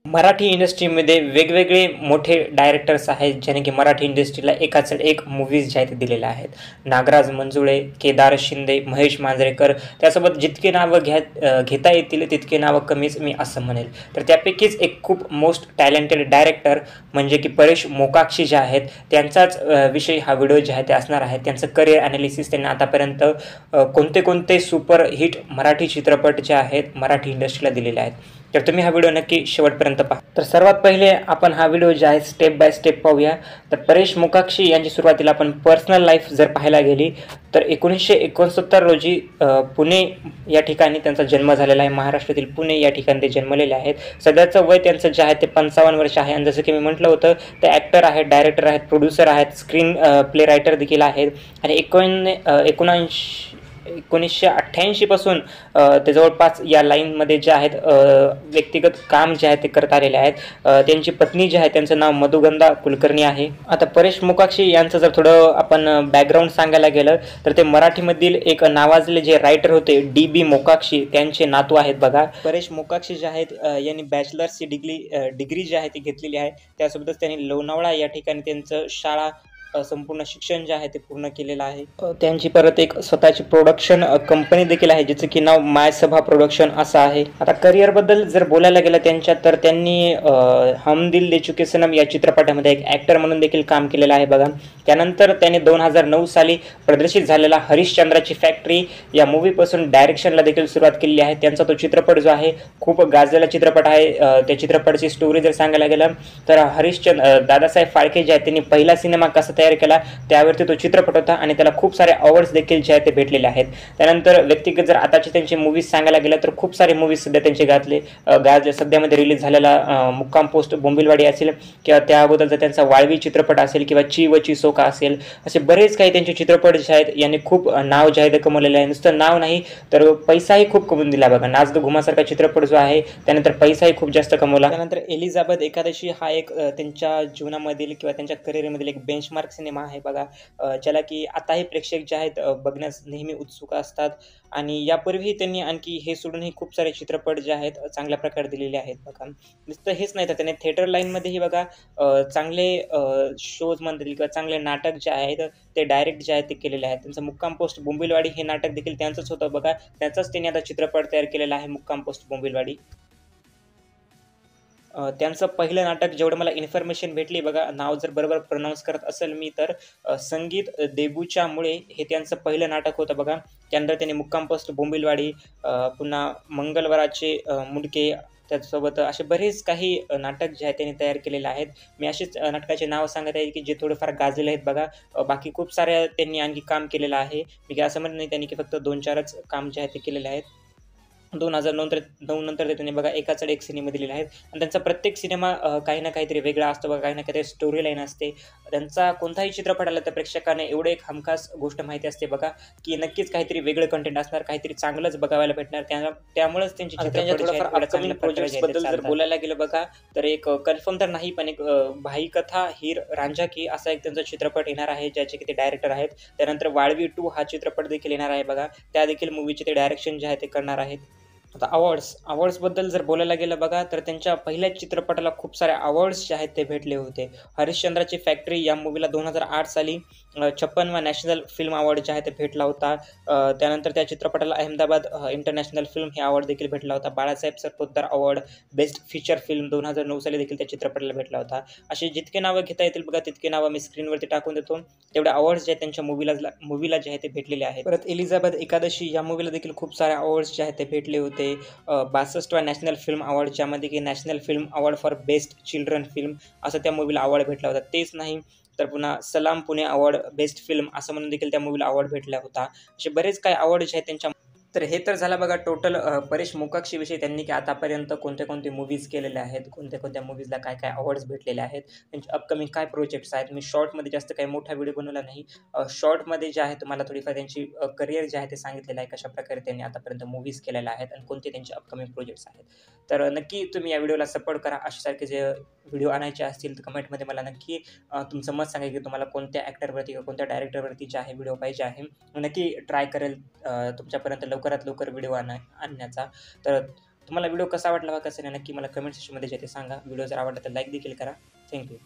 मराठी इंडस्ट्रीमध्ये वेगवेगळे मोठे डायरेक्टर्स आहेत, ज्याने की मराठी इंडस्ट्रीला एकाचड एक मूव्हीज ज्या आहेत दिलेल्या आहेत. नागराज मंजुळे, केदार शिंदे, महेश मांजरेकर, त्यासोबत जितके नावं घेता येतील तितके नावं कमीच मी असं म्हणेल. तर त्यापैकीच एक खूप मोस्ट टॅलेंटेड डायरेक्टर म्हणजे की परेश मोकाक्षी जे आहेत, त्यांचाच विषयी हा व्हिडिओ जे आहे ते असणार आहे. त्यांचं करिअर ॲनालिसिस, त्यांनी आतापर्यंत कोणते कोणते सुपरहिट मराठी चित्रपट जे आहेत मराठी इंडस्ट्रीला दिलेले आहेत. तर तुम्ही हा व्हिडिओ नक्की शेवटपर्यंत पहा. तर सर्वात पहिले आपण हा व्हिडिओ जे आहे स्टेप बाय स्टेप पाहूया. तर परेश मोकाक्षी यांची सुरुवातीला आपण पर्सनल लाईफ जर पाहायला गेली तर 1969 रोजी पुणे या ठिकाणी त्यांचा जन्म झालेला आहे. महाराष्ट्रातील पुणे या ठिकाणी ते जन्मलेले आहेत. सध्याचं वय त्यांचं जे आहे ते 55 वर्ष आहे. आणि जसं की मी म्हटलं होतं, ते ॲक्टर आहेत, डायरेक्टर आहेत, प्रोड्युसर आहेत, स्क्रीन प्ले रायटर देखील आहेत. आणि 1988 पासून ते जवळपास या लाईनमध्ये जे आहेत व्यक्तिगत काम जे आहे ते करत आलेले आहेत. त्यांची पत्नी जी आहे त्यांचं नाव मधुगंधा कुलकर्णी आहे. आता परेश मोकाक्षी यांचं जर थोडं आपण बॅकग्राऊंड सांगायला गेलं तर ते मराठीमधील एक नावाजले जे रायटर होते DB मोकाक्षी त्यांचे नातू आहेत. बघा, परेश मोकाक्षी जे आहेत यांनी बॅचलर्सची डिग्री जी आहे ती घेतलेली आहे. त्यासोबतच त्यांनी लोणावळा या ठिकाणी त्यांचं शाळा संपूर्ण शिक्षण जे आहे ते पूर्ण केलेलं आहे. त्यांची परत एक स्वतःची प्रोडक्शन कंपनी देखील आहे, जिचं की नाव मायसभा प्रोडक्शन असं आहे. आता करिअरबद्दल जर बोलायला गेलं त्यांच्या, तर त्यांनी हम दिल दे चुके सनम या चित्रपटामध्ये एक ॲक्टर म्हणून देखील काम केलेलं आहे. बघा, त्यानंतर त्यांनी 2009 साली प्रदर्शित झालेला हरिश्चंद्राची फॅक्टरी या मूवीपासून डायरेक्शनला देखील सुरुवात केलेली आहे. त्यांचा तो चित्रपट जो आहे खूप गाजलेला चित्रपट आहे. त्या चित्रपटाची स्टोरी जर सांगायला गेलं तर दादासाहेब फाळके जे आहेत त्यांनी पहिला सिनेमा कसा तयार केला त्यावरती तो चित्रपट होता आणि त्याला खूप सारे अवॉर्ड्स देखील जे आहेत ते भेटलेले आहेत. त्यानंतर व्यक्तिगत जर आताची त्यांची मूवीज सांगायला गेलं तर खूप सारे मूवीज सध्या त्यांचे गाजले. सध्यामध्ये रिलीज झालेला मुक्काम पोस्ट बोंबिलवाडी असेल, किंवा त्या अगोदरचा त्यांचा वाळवी चित्रपट असेल, किंवा ची व ची सोका असेल, असे बरेच काही त्यांचे चित्रपट जे आहेत यांनी खूप नाव जे आहे ते कमवलेलं आहे. नुसतं नाव नाही तर पैसाही खूप कमवून दिला. बघा, नाच ग घुमासारखा चित्रपट जो आहे त्यानंतर पैसाही खूप जास्त कमवला. त्यानंतर एलिझाबेथ एकादशी हा एक त्यांच्या जीवनामधील किंवा त्यांच्या करिअरमधील एक बेंचमार्क सिनेमा आहे. बघा, ज्याला की आताही प्रेक्षक जे आहेत बघण्यास नेहमी उत्सुक असतात. आणि यापूर्वीही त्यांनी आणखी हे सोडूनही खूप सारे चित्रपट जे आहेत चांगल्या प्रकारे दिलेले आहेत. बघा, नुसतं हेच नाही तर त्याने थिएटर लाईनमध्येही बघा चांगले शोज म्हणता येईल किंवा चांगले नाटक जे आहेत ते डायरेक्ट जे आहेत ते केलेले आहेत. त्यांचं मुक्काम पोस्ट बोंबिलवाडी हे नाटक देखील त्यांचंच होतं. बघा, त्याचाच त्यांनी आता चित्रपट तयार केलेला आहे, मुक्काम पोस्ट बोंबिलवाडी. त्यांचं पहिलं नाटक, जेवढं मला इन्फॉर्मेशन भेटली, बघा नाव जर बरोबर प्रोनाऊन्स करत असेल मी तर संगीत देबूच्या मुळे हे त्यांचं पहिलं नाटक होतं. बघा, त्यानंतर त्यांनी मुक्काम पोस्ट बोंबिलवाडी, पुन्हा मंगळवाराचे मुंडके, त्याचसोबत असे बरेच काही नाटक जे आहेत त्यांनी तयार केलेले आहेत. मी असेच नाटकाचे नाव सांगत आहे की जे थोडेफार गाजलेले आहेत. बघा, बाकी खूप साऱ्या त्यांनी आणखी काम केलेलं आहे. मी काय असं म्हणत नाही त्यांनी की फक्त 2-4च काम जे आहे ते केलेले आहेत. 2009 नंतर ते त्यांनी बघा एकाचड एक सिनेमा दिलेले आहेत. आणि त्यांचा प्रत्येक सिनेमा काही ना काहीतरी वेगळा असतो. बघा, काही ना काहीतरी स्टोरी लाईन असते. त्यांचा कोणताही चित्रपट आला तर प्रेक्षकांना एवढं एक हमखास गोष्ट माहिती असते बघा, की नक्कीच काहीतरी वेगळं कंटेंट असणार, काहीतरी चांगलंच बघायला भेटणार. त्यामुळेच त्यांची चित्रपट अपकमिंग प्रोजेक्ट्सबद्दल जर बोलायला गेलं बघा तर एक कन्फर्म तर नाही, पण एक भाई कथा हीर रांझा की असा एक त्यांचा चित्रपट येणार आहे, ज्याचे की ते डायरेक्टर आहेत. त्यानंतर वाळवी 2 हा चित्रपट देखील येणार आहे. बघा, त्या देखील मूवीचे ते डायरेक्शन जे आहे ते करणार आहेत. आता अवॉर्ड्सबद्दल जर बोलायला गेलं बघा तर त्यांच्या पहिल्याच चित्रपटाला खूप सारे अवॉर्ड्स जे आहेत ते भेटले होते. हरिश्चंद्राची फॅक्टरी या मूवीला 2008 साली 56वा नॅशनल फिल्म अवॉर्ड जे आहे ते भेटला होता. त्यानंतर त्या चित्रपटाला अहमदाबाद इंटरनॅशनल फिल्म हे अवॉर्ड देखील भेटला होता. Balasaheb Sarpotdar award best feature film 2009 साली देखील त्या चित्रपटाला भेटला होता. असे जितके नावं घेता येतील बघा तितके नावं मी स्क्रीनवरती टाकून देतो. तेवढे अवॉर्ड्स जे आहेत त्यांच्या मूवीला जे आहे ते भेटलेले आहेत. परत एलिझाबेथ एकादशी या मूवीला देखील खूप सारे अवॉर्ड्स जे आहेत ते भेटले होते. 62वा नॅशनल फिल्म अवॉर्ड, ज्यामध्ये की national film award for best children film असं त्या मूवीला अवॉर्ड भेटला होता. तेच नाही तर पुन्हा सलाम पुणे अवॉर्ड बेस्ट फिल्म असं म्हणून देखील त्या मूवीला अवॉर्ड भेटला होता. असे बरेच काही अवॉर्ड जे आहेत त्यांच्या. तर हे तर झालं बघा टोटल परेश मोकाक्षीविषयी, त्यांनी की आतापर्यंत कोणते मूव्हीज केलेले आहेत, कोणत्या मूव्हीजला काय काय अवॉर्ड्स भेटलेले आहेत, त्यांचे अपकमिंग काय प्रोजेक्ट्स आहेत. मी शॉर्टमध्ये जास्त काही मोठा व्हिडिओ बनवला नाही. शॉर्टमध्ये जे आहे तुम्हाला थोडीफार त्यांची करिअर जे आहे ते सांगितलेलं आहे, कशाप्रकारे त्यांनी आतापर्यंत मूव्हीज केलेल्या आहेत आणि कोणते त्यांचे अपकमिंग प्रोजेक्ट्स आहेत. तर नक्की तुम्ही या व्हिडिओला सपोर्ट करा. अशासारखे जे व्हिडिओ आणायचे असतील तर कमेंटमध्ये मला नक्की तुमचं मत सांगा की तुम्हाला कोणत्या ॲक्टरवरती किंवा कोणत्या डायरेक्टरवरती जे आहे व्हिडिओ पाहिजे आहे. नक्की ट्राय करेल तुमच्यापर्यंत लवकरात लवकर व्हिडिओ आणण्याचा. तर तुम्हाला व्हिडिओ कसा वाटला बघा कसं नाही नक्की मला कमेंट सेक्शनमध्ये जे ते सांगा. व्हिडिओ जर आवडला तर लाईक देखील करा. Thank you.